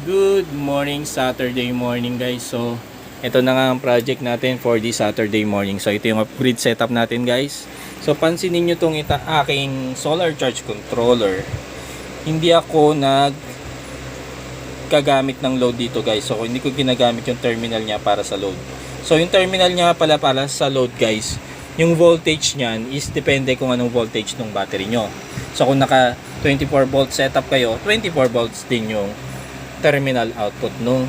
Good morning, Saturday morning guys. So, ito na nga ang project natin for this Saturday morning. So, ito yung upgrade setup natin guys. So, pansinin nyo itong aking solar charge controller. Hindi ako nagkagamit ng load dito guys. So, hindi ko ginagamit yung terminal niya para sa load. So, yung terminal niya pala para sa load guys, yung voltage niyan is depende kung anong voltage ng battery nyo. So, kung naka 24 volt setup kayo, 24 volts din yung terminal output nung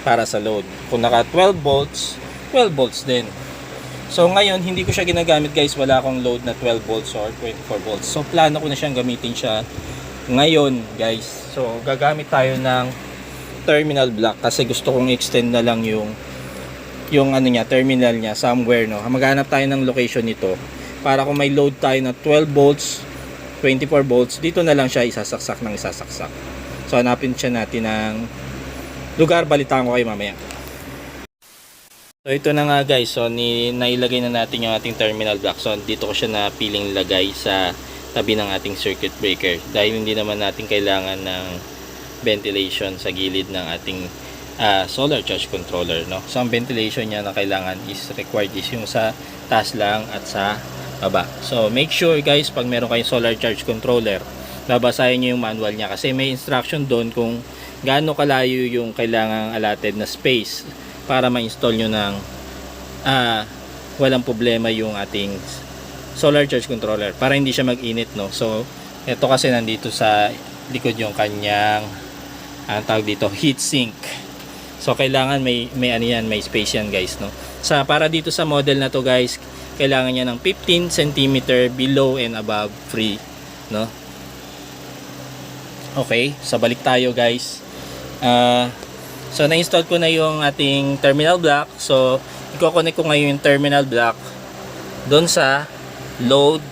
para sa load. Kung naka 12 volts, 12 volts din. So ngayon, hindi ko siya ginagamit guys. Wala akong load na 12 volts or 24 volts. So plano ko na siyang gamitin siya ngayon guys. So gagamit tayo ng terminal block kasi gusto kong extend na lang yung ano niya, terminal niya somewhere, no. Maghanap tayo ng location nito para kung may load tayo na 12 volts, 24 volts, dito na lang siya isasaksak ng isasaksak. So hanapin siya natin ng lugar, balitaan ko kayo mamaya. So ito na nga guys, so nailagay na natin yung ating terminal block. So dito ko siya napiling lagay sa tabi ng ating circuit breaker dahil hindi naman natin kailangan ng ventilation sa gilid ng ating solar charge controller, no. So ang ventilation niya na kailangan is required is yung sa taas lang at sa baba. So make sure guys, pag meron kayong solar charge controller, babasahin nyo yung manual niya kasi may instruction doon kung gaano kalayo yung kailangang allotted na space para ma-install nyo ng walang problema yung ating solar charge controller para hindi siya mag-init, no. So ito kasi nandito sa likod yung kanyang ang tawag dito, heat sink. So kailangan may ano yan, may space yan guys, no. Para dito sa model na to guys, kailangan niya ng 15 cm below and above free, no. Okay, so balik tayo guys. So na-install ko na yung ating terminal block. So i-connect ko ngayon yung terminal block doon sa load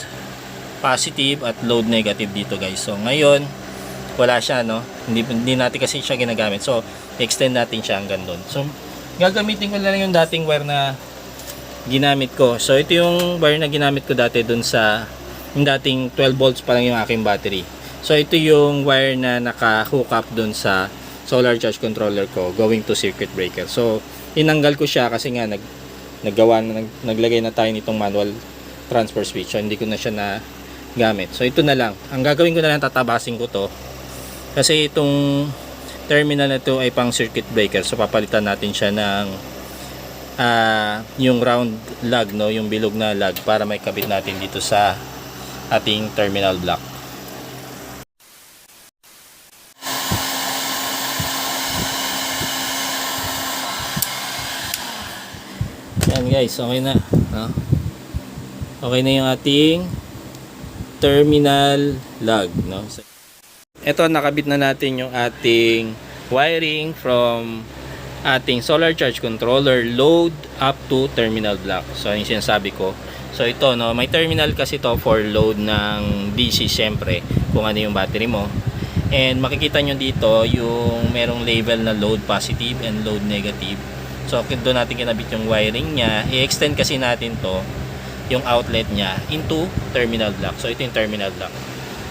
positive at load negative dito guys. So ngayon wala siya, no. Hindi natin kasi siya ginagamit. So extend natin siya hanggang doon. So gagamitin ko na lang yung dating wire na ginamit ko. So ito yung wire na ginamit ko dati doon sa yung dating 12 volts pa lang yung aking battery. So ito yung wire na naka-hook up dun sa solar charge controller ko going to circuit breaker. So inanggal ko siya kasi nga naglagay na tayo nitong manual transfer switch. So hindi ko na siya na gamit. So ito na lang. Ang gagawin ko na lang, tatabasin ko to. Kasi itong terminal na to ay pang circuit breaker. So papalitan natin siya ng yung round lug, no, yung bilog na lug para may kabit natin dito sa ating terminal block. Yan guys, okay na, no? Okay na yung ating terminal lug, no? So, ito, nakabit na natin yung ating wiring from ating solar charge controller load up to terminal block. So yung sinasabi ko, so ito, no, may terminal kasi to for load ng DC syempre kung ano yung battery mo. And makikita nyo dito yung merong label na load positive and load negative. So doon natin kinabit yung wiring niya. I-extend kasi natin to, yung outlet niya, into terminal block. So ito yung terminal block.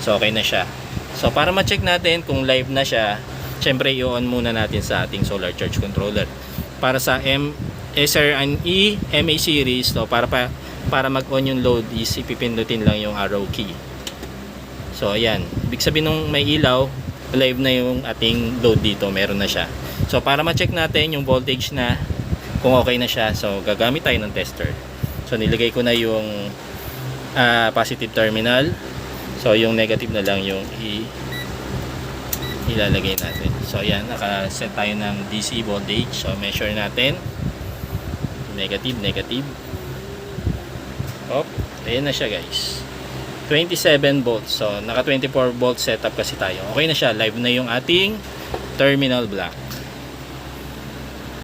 So okay na siya. So para ma-check natin kung live na siya, syempre i-on muna natin sa ating solar charge controller. Para sa SRNE MA series, so para mag-on yung load is ipipindutin lang yung arrow key. So ayan, ibig sabihin nung may ilaw, live na yung ating load dito, meron na siya. So para ma-check natin yung voltage na kung okay na siya, so gagamit tayo ng tester. So nilagay ko na yung positive terminal. So yung negative na lang yung ilalagay natin. So ayan, naka-set tayo ng DC voltage. So measure natin. Negative. Oh, ayan na siya guys. 27 volts. So naka 24 volt setup kasi tayo. Okay na siya, live na yung ating terminal block.